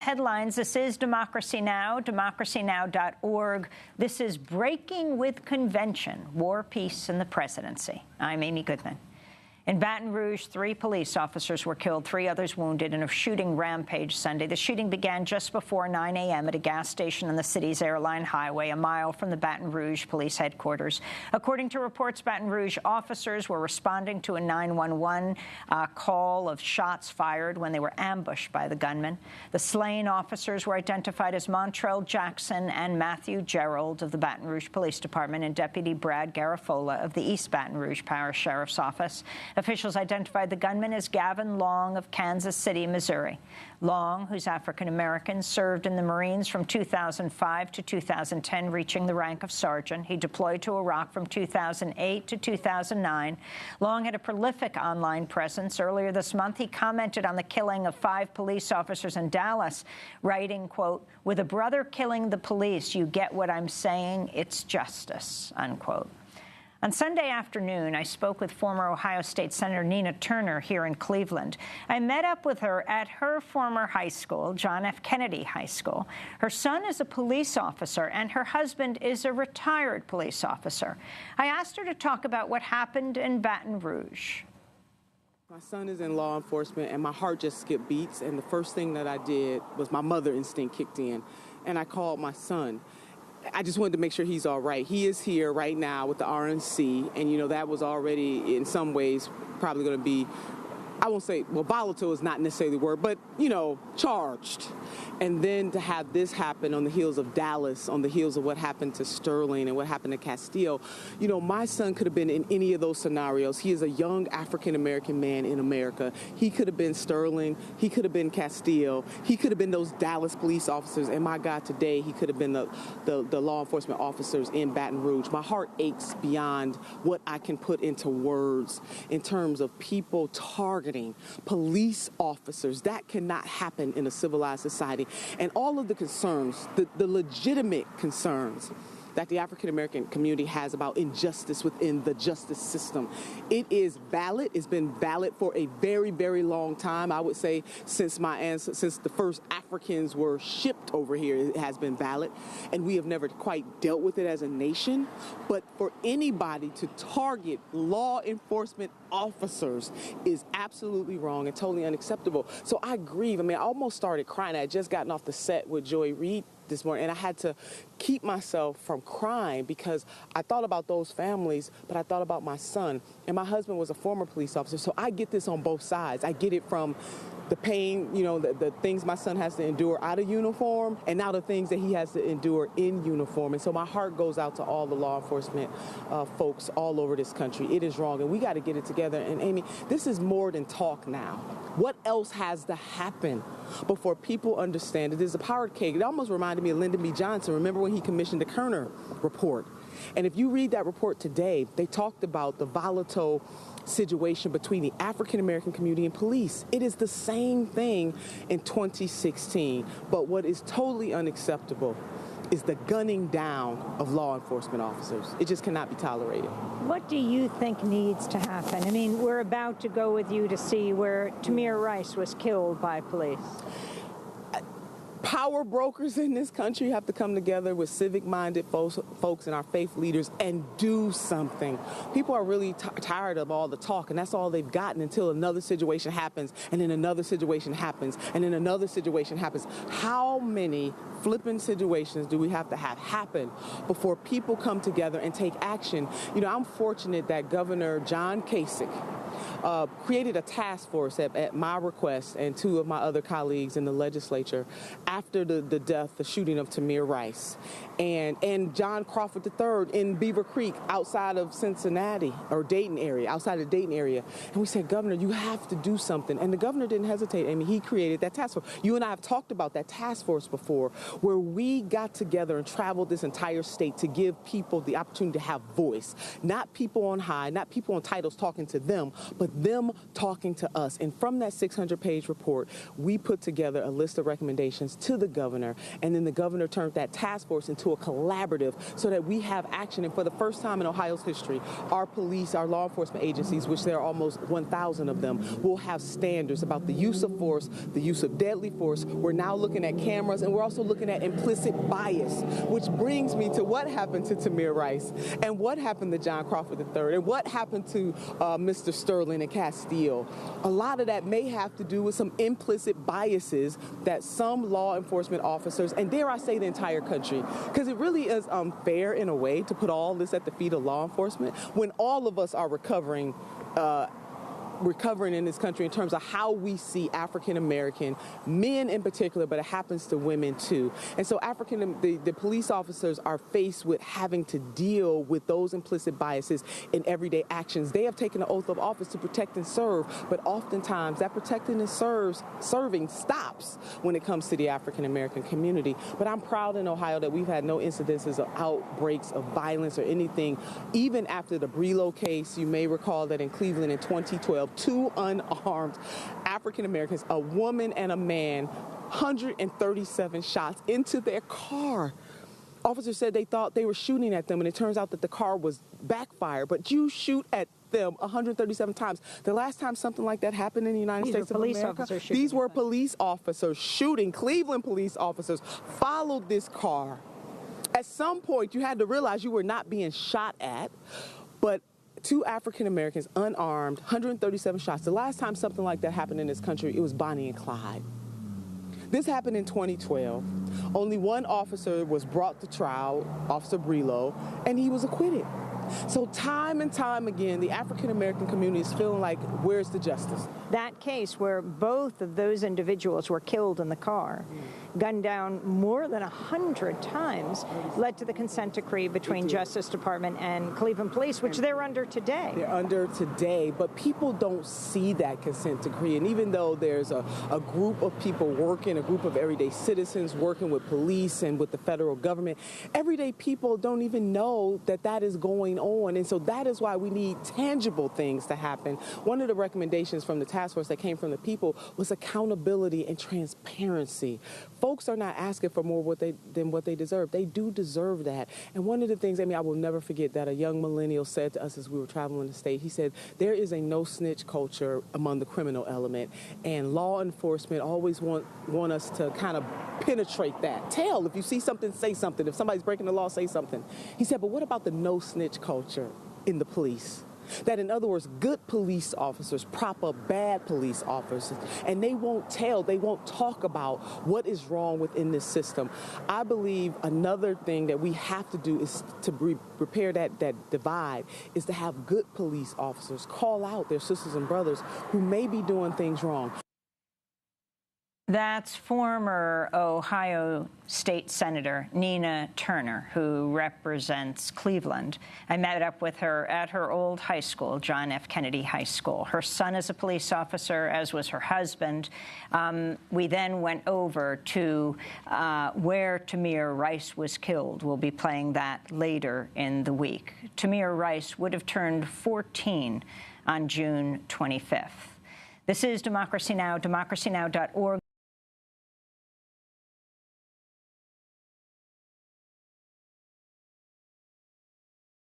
Headlines. This is Democracy Now!, democracynow.org. This is Breaking with Convention, War, Peace, and the Presidency. I'm Amy Goodman. In Baton Rouge, 3 police officers were killed, 3 others wounded in a shooting rampage Sunday. The shooting began just before 9 a.m. at a gas station on the city's airline highway, a mile from the Baton Rouge police headquarters. According to reports, Baton Rouge officers were responding to a 911 call of shots fired when they were ambushed by the gunman. The slain officers were identified as Montrell Jackson and Matthew Gerald of the Baton Rouge Police Department and Deputy Brad Garafola of the East Baton Rouge Parish Sheriff's Office. Officials identified the gunman as Gavin Long of Kansas City, Missouri. Long, who's African-American, served in the Marines from 2005 to 2010, reaching the rank of sergeant. He deployed to Iraq from 2008 to 2009. Long had a prolific online presence. Earlier this month, he commented on the killing of 5 police officers in Dallas, writing, quote, "With a brother killing the police, you get what I'm saying, it's justice," unquote. On Sunday afternoon, I spoke with former Ohio State Senator Nina Turner here in Cleveland. I met up with her at her former high school, John F. Kennedy High School. Her son is a police officer, and her husband is a retired police officer. I asked her to talk about what happened in Baton Rouge. My son is in law enforcement, and my heart just skipped beats, and the first thing that I did was my mother instinct kicked in, and I called my son. I just wanted to make sure he's all right. He is here right now with the RNC, and, you know, that was already in some ways probably going to be, I won't say, well, volatile is not necessarily the word, but, you know, charged. And then to have this happen on the heels of Dallas, on the heels of what happened to Sterling and what happened to Castile, you know, my son could have been in any of those scenarios. He is a young African-American man in America. He could have been Sterling. He could have been Castile. He could have been those Dallas police officers. And my God, today he could have been the law enforcement officers in Baton Rouge. My heart aches beyond what I can put into words in terms of people targeting police officers. That cannot happen in a civilized society. And all of the concerns, the legitimate concerns that the African-American community has about injustice within the justice system. It is valid. It's been valid for a very, very long time. I would say since the first Africans were shipped over here, it has been valid. And we have never quite dealt with it as a nation. But for anybody to target law enforcement officers is absolutely wrong and totally unacceptable. So I grieve. I mean, I almost started crying. I had just gotten off the set with Joy Reid this morning, and I had to keep myself from crying because I thought about those families, but I thought about my son. And my husband was a former police officer, so I get this on both sides. I get it from the pain, you know, the things my son has to endure out of uniform, and now the things that he has to endure in uniform. And so my heart goes out to all the law enforcement folks all over this country. It is wrong, and we got to get it together. And Amy, this is more than talk now. What else has to happen before people understand it? There's a power cake. It almost reminded me of Lyndon B. Johnson. Remember when he commissioned the Kerner report? And if you read that report today, they talked about the volatile situation between the African-American community and police. It is the same thing in 2016. But what is totally unacceptable is the gunning down of law enforcement officers. It just cannot be tolerated. What do you think needs to happen? I mean, we're about to go with you to see where Tamir Rice was killed by police. Power brokers in this country have to come together with civic-minded folks and our faith leaders and do something. People are really tired of all the talk, and that's all they've gotten until another situation happens, and then another situation happens, and then another situation happens. How many flipping situations do we have to have happen before people come together and take action? You know, I'm fortunate that Governor John Kasich created a task force at my request and 2 of my other colleagues in the legislature after the shooting of Tamir Rice and John Crawford III in Beaver Creek outside of Cincinnati or Dayton area, outside of the Dayton area. And we said, Governor, you have to do something. And the governor didn't hesitate. I mean, he created that task force. You and I have talked about that task force before, where we got together and traveled this entire state to give people the opportunity to have voice. Not people on high, not people on titles talking to them, but them talking to us. And from that 600-page report, we put together a list of recommendations to the governor, and then the governor turned that task force into a collaborative so that we have action. And for the first time in Ohio's history, our police, our law enforcement agencies, which there are almost 1,000 of them, will have standards about the use of force, the use of deadly force. We're now looking at cameras, and we're also looking at implicit bias, which brings me to what happened to Tamir Rice, and what happened to John Crawford III, and what happened to Mr. Sterling and Castile. A lot of that may have to do with some implicit biases that some law enforcement officers, and dare I say the entire country, because it really is unfair in a way to put all this at the feet of law enforcement when all of us are recovering in this country in terms of how we see African-American men in particular, but it happens to women too. And so the police officers are faced with having to deal with those implicit biases in everyday actions. They have taken an oath of office to protect and serve, but oftentimes that protecting and serving stops when it comes to the African-American community. But I'm proud in Ohio that we've had no incidences of outbreaks of violence or anything. Even after the Brelo case, you may recall that in Cleveland in 2012, 2 unarmed African-Americans, a woman and a man, 137 shots into their car. Officers said they thought they were shooting at them, and it turns out that the car was backfired. But you shoot at them 137 times. The last time something like that happened in the United States of America, these were police officers shooting. Cleveland police officers followed this car. At some point, you had to realize you were not being shot at, but 2 African Americans, unarmed, 137 shots. The last time something like that happened in this country, it was Bonnie and Clyde. This happened in 2012. Only one officer was brought to trial, Officer Brelo, and he was acquitted. So time and time again, the African-American community is feeling like, where's the justice? That case where both of those individuals were killed in the car, gunned down more than 100 times, led to the consent decree between Justice Department and Cleveland Police, which they're under today. They're under today, but people don't see that consent decree. And even though there's a group of people working, a group of everyday citizens working with police and with the federal government, everyday people don't even know that that is going on. And so that is why we need tangible things to happen. One of the recommendations from the task force that came from the people was accountability and transparency. Folks are not asking for more than what they deserve. They do deserve that. And one of the things, I will never forget that a young millennial said to us as we were traveling the state, he said, there is a no-snitch culture among the criminal element, and law enforcement always want us to kind of penetrate that. Tell, if you see something, say something. If somebody's breaking the law, say something. He said, but what about the no-snitch culture in the police? That, in other words, good police officers prop up bad police officers, and they won't tell, they won't talk about what is wrong within this system. I believe another thing that we have to do is to repair that divide, is to have good police officers call out their sisters and brothers who may be doing things wrong. That's former Ohio State Senator Nina Turner, who represents Cleveland. I met up with her at her old high school, John F. Kennedy High School. Her son is a police officer, as was her husband. We then went over to where Tamir Rice was killed. We'll be playing that later in the week. Tamir Rice would have turned 14 on June 25th. This is Democracy Now!, democracynow.org.